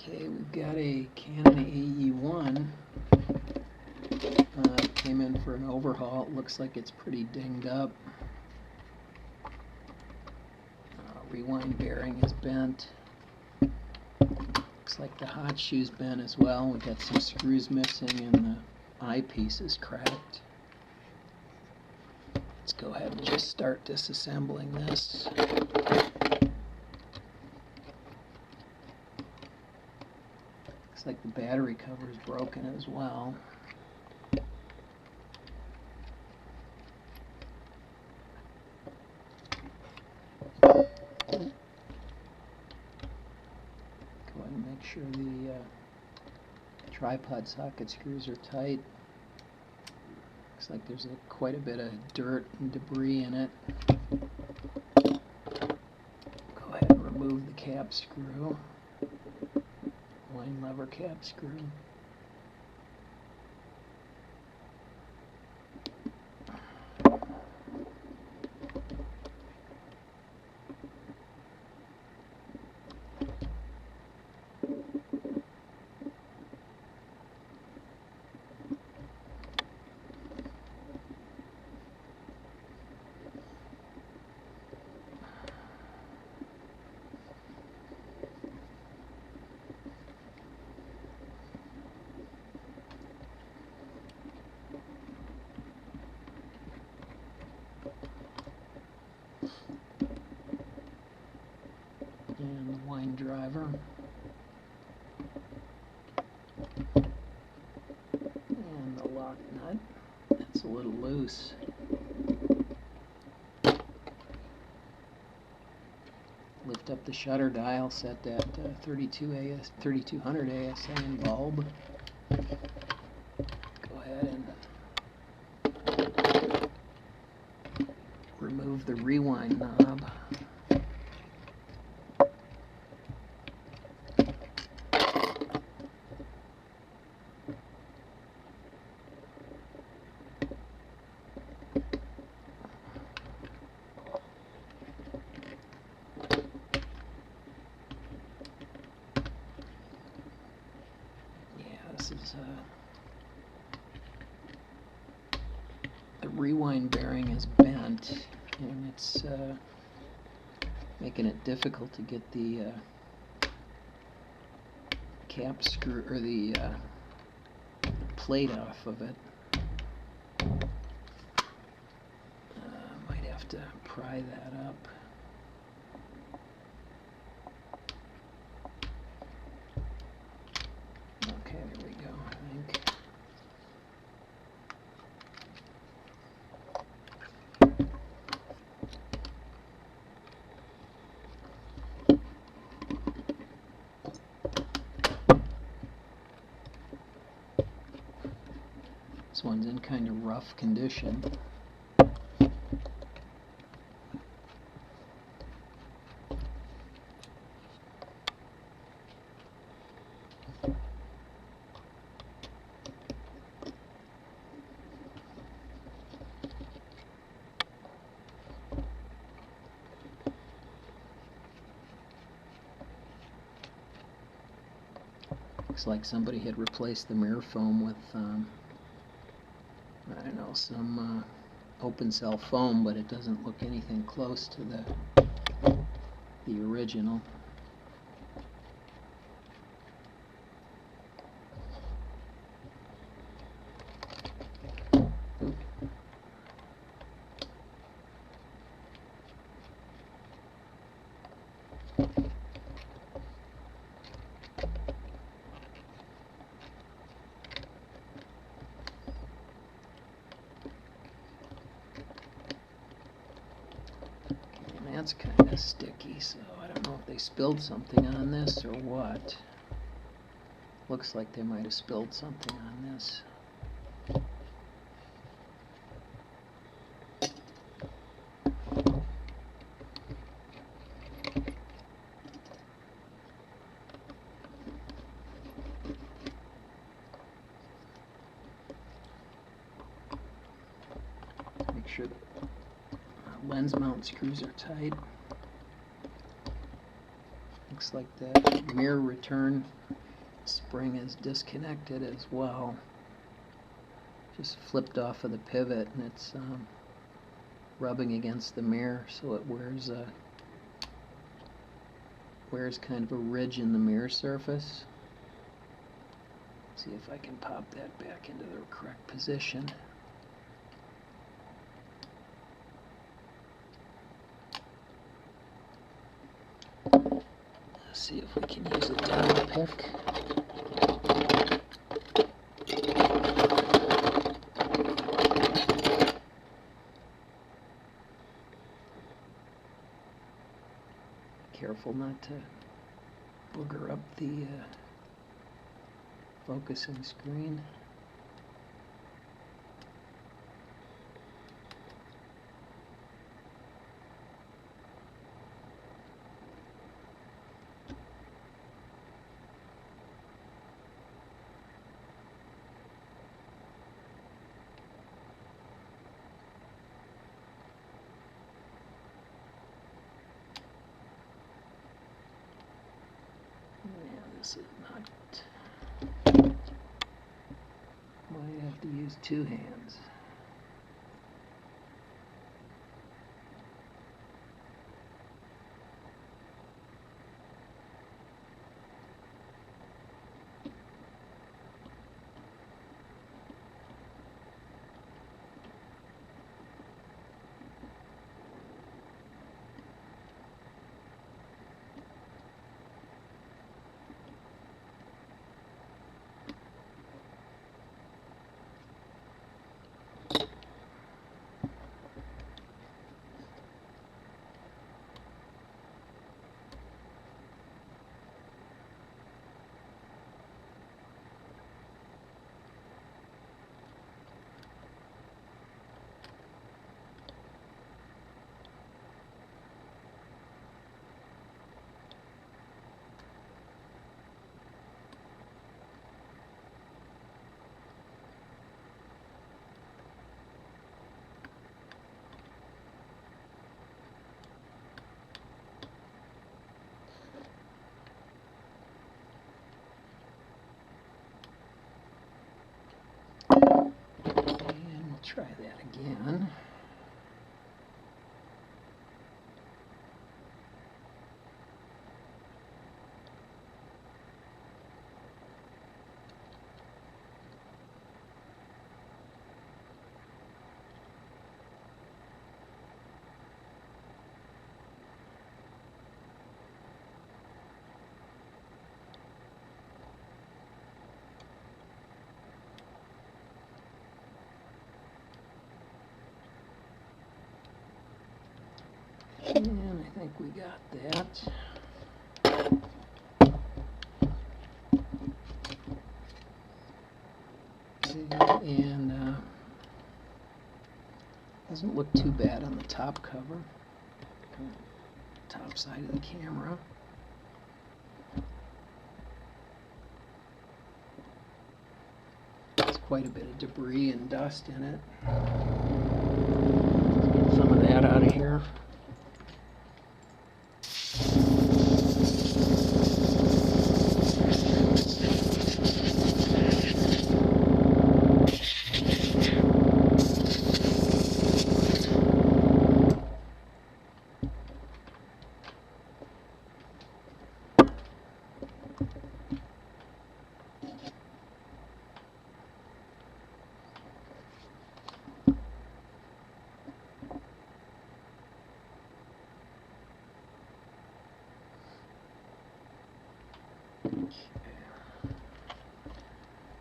Okay, we've got a Canon AE-1. Came in for an overhaul. It looks like it's pretty dinged up. Rewind bearing is bent. Looks like the hot shoe's bent as well. We've got some screws missing and the eyepiece is cracked. Let's go ahead and just start disassembling this. Looks like the battery cover is broken as well. Go ahead and make sure the tripod socket screws are tight. Looks like there's quite a bit of dirt and debris in it. Go ahead and remove the cap screw. Line lever cap screw. And the wind driver. And the lock nut. That's a little loose. Lift up the shutter dial, set that 3200 ASN bulb. Go ahead and remove the rewind knob. This is the rewind bearing is bent, and it's making it difficult to get the cap screw or the plate off of it. Might have to pry that up. Okay, there we go, I think. This one's in kind of rough condition. Looks like somebody had replaced the mirror foam with, I don't know, some open cell foam, but it doesn't look anything close to the original. That's kind of sticky, so I don't know if they spilled something on this or what. Looks like they might have spilled something on this. Make sure the lens mount screws are tight. Looks like the mirror return spring is disconnected as well. Just flipped off of the pivot, and it's rubbing against the mirror, so it wears kind of a ridge in the mirror surface. See if I can pop that back into the correct position. Let's see if we can use a down pick. Careful not to booger up the focusing screen. This is not. Might have to use two hands. And we'll try that again. And I think we got that. Okay, and doesn't look too bad on the top cover, top side of the camera. There's quite a bit of debris and dust in it. Let's get some of that out of here.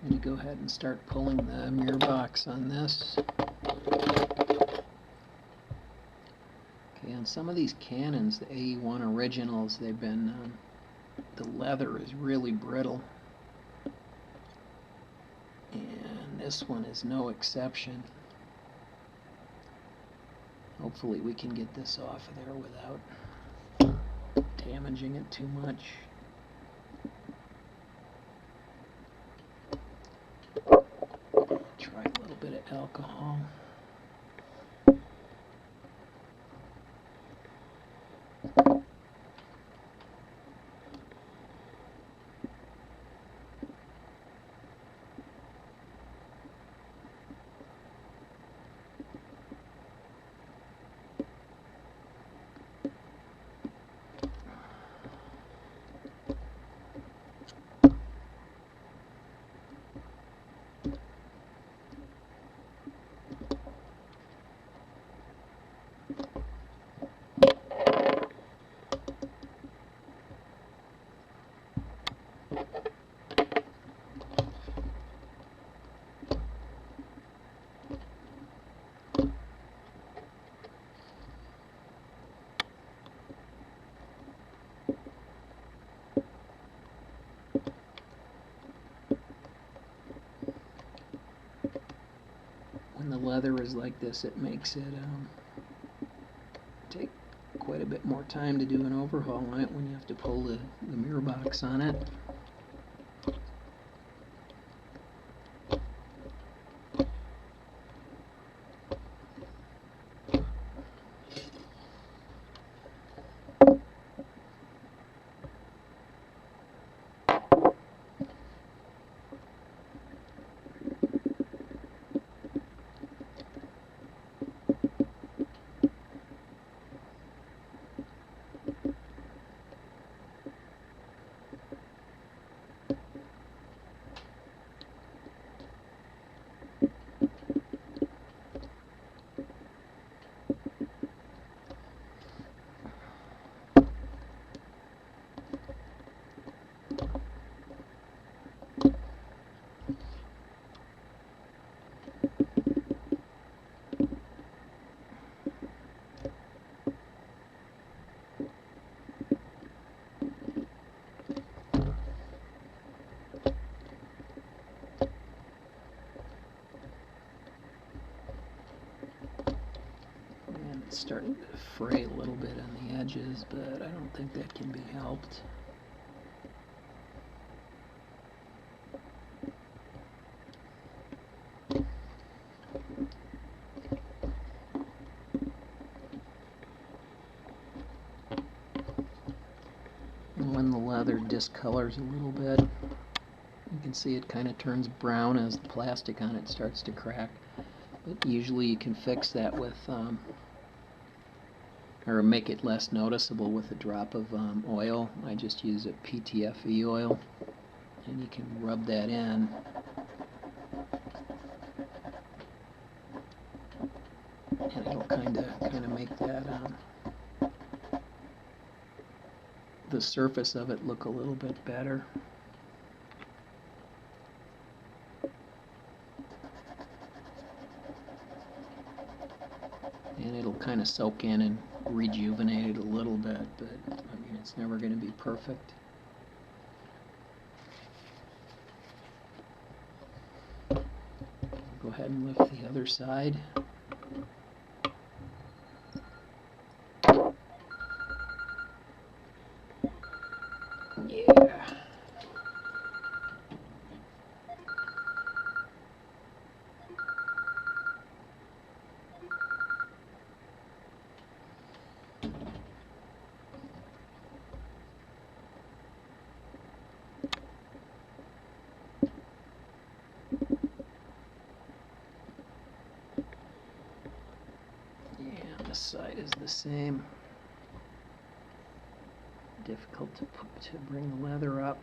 I'm going to go ahead and start pulling the mirror box on this. Okay, on some of these Canons, the AE-1 originals, they've been, the leather is really brittle. And this one is no exception. Hopefully we can get this off of there without damaging it too much. Try a little bit of alcohol. leather is like this, it makes it take quite a bit more time to do an overhaul on it when you have to pull the mirror box on it. It's starting to fray a little bit on the edges, but I don't think that can be helped. And when the leather discolors a little bit, you can see it kind of turns brown as the plastic on it starts to crack. But usually you can fix that with or make it less noticeable with a drop of oil. I just use a PTFE oil, and you can rub that in. And it'll kind of make that the surface of it look a little bit better. And it'll kind of soak in and rejuvenate it a little bit, but I mean, it's never going to be perfect. Go ahead and lift the other side. Yeah. This side is the same. Difficult to bring the leather up.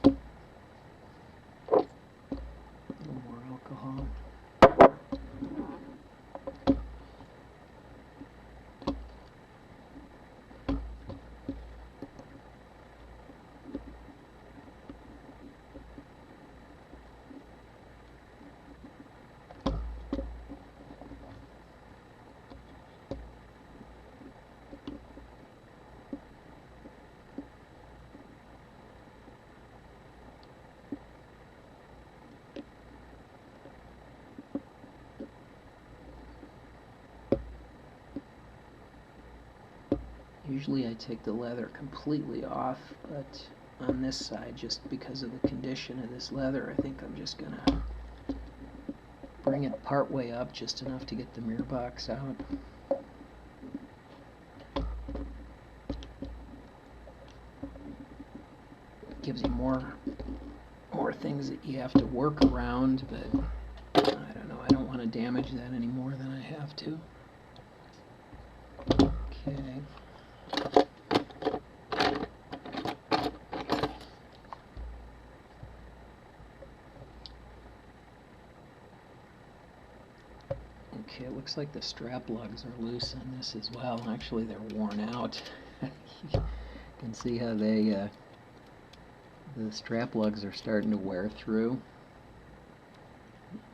A little more alcohol. Usually I take the leather completely off, but on this side, just because of the condition of this leather, I think I'm just going to bring it part way up, just enough to get the mirror box out. Gives you more things that you have to work around, but I don't know, I don't want to damage that any more than I have to. Okay. Okay, it looks like the strap lugs are loose on this as well. Actually, they're worn out. You can see how they, the strap lugs are starting to wear through.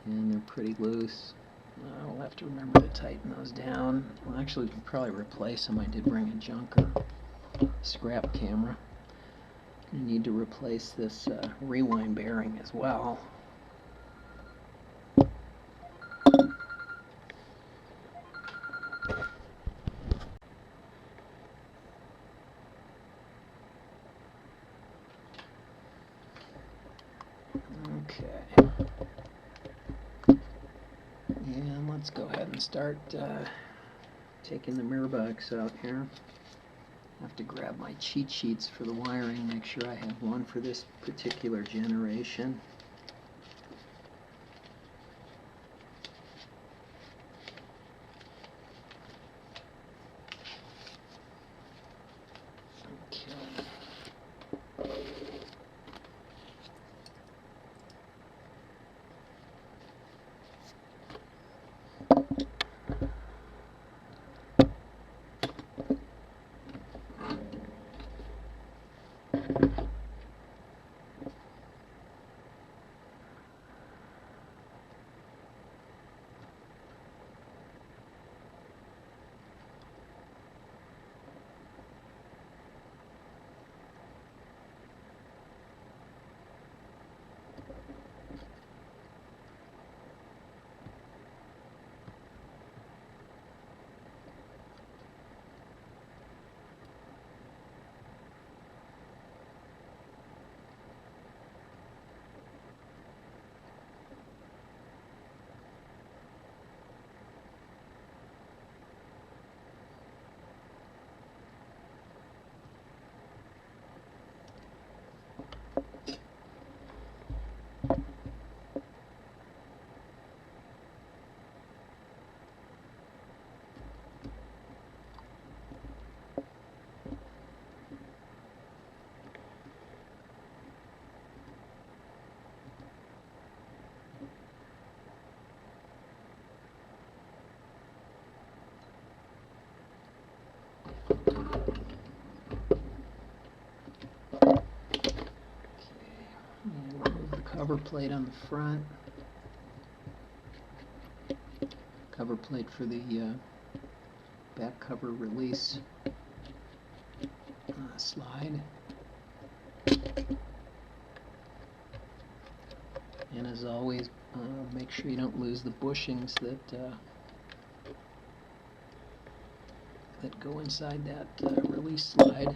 And they're pretty loose. I'll have to remember to tighten those down. Well, actually, we can probably replace them. I did bring a junker scrap camera. You need to replace this rewind bearing as well. Okay. And let's go ahead and start taking the mirror box out here. I have to grab my cheat sheets for the wiring, make sure I have one for this particular generation. Okay. And remove the cover plate on the front. Cover plate for the back cover release slide. And as always, make sure you don't lose the bushings that go inside that release slide.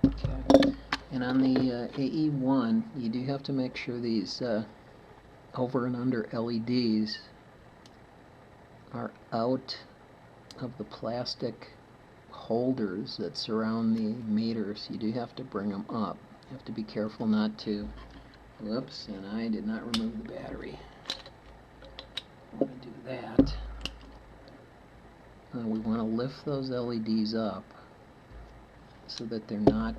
Okay. And on the AE-1, you do have to make sure these over and under LEDs are out of the plastic holders that surround the meters. You do have to bring them up. You have to be careful not to. Whoops, and I did not remove the battery. I want to do that. We want to lift those LEDs up so that they're not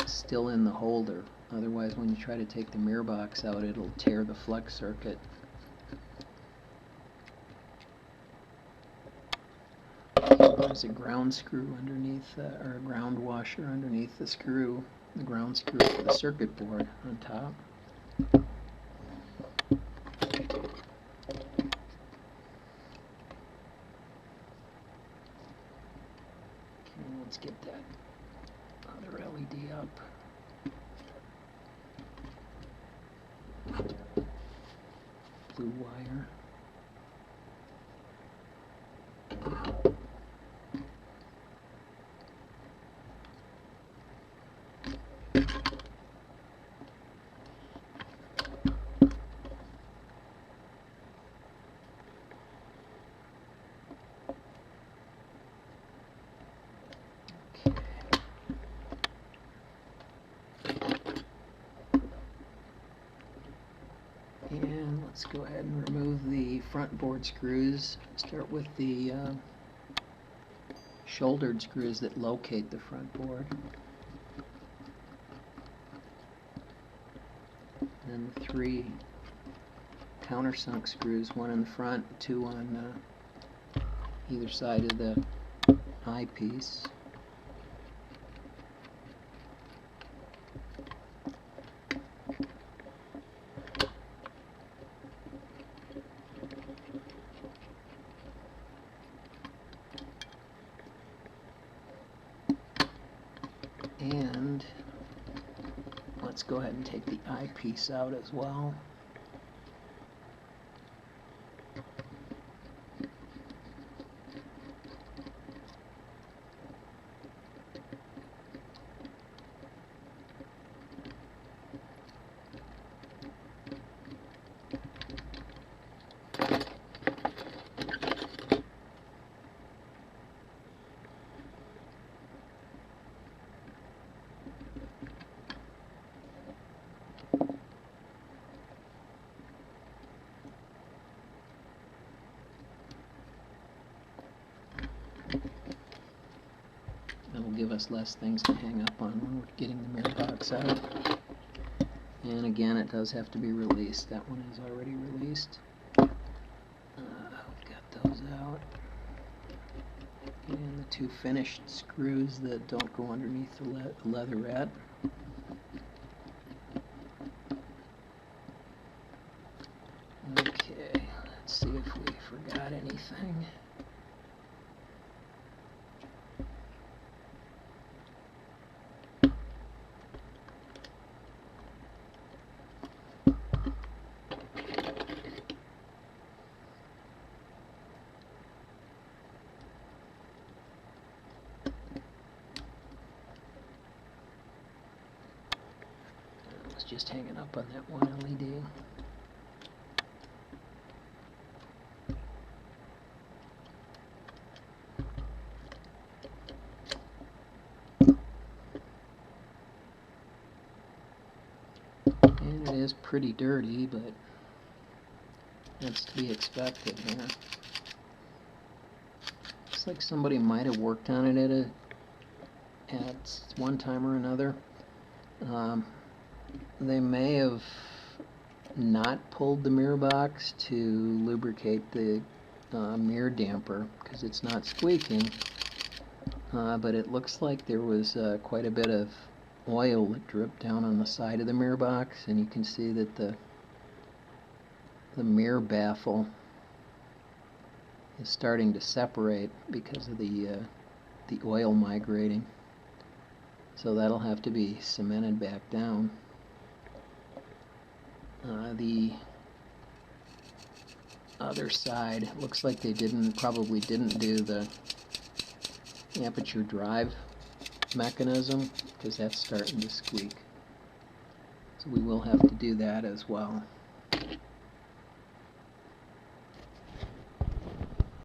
still in the holder. Otherwise, when you try to take the mirror box out, it'll tear the flex circuit. There's a ground screw underneath, or a ground washer underneath the screw, the ground screw for the circuit board on top. Let's get that other LED up. Blue wire. Let's go ahead and remove the front board screws. Start with the shouldered screws that locate the front board. And the 3 countersunk screws, 1 in the front, 2 on either side of the eyepiece. And let's go ahead and take the eyepiece out as well. That'll give us less things to hang up on when we're getting the mirror box out. And again, it does have to be released. That one is already released. Got those out. And the 2 finished screws that don't go underneath the leatherette. Okay, let's see if we forgot anything. Just hanging up on that one LED. And it is pretty dirty, but that's to be expected here. Looks like somebody might have worked on it at one time or another. They may have not pulled the mirror box to lubricate the mirror damper because it's not squeaking, but it looks like there was quite a bit of oil that dripped down on the side of the mirror box, and you can see that the mirror baffle is starting to separate because of the oil migrating. So that'll have to be cemented back down. The other side, looks like they probably didn't do the aperture drive mechanism because that's starting to squeak. So we will have to do that as well.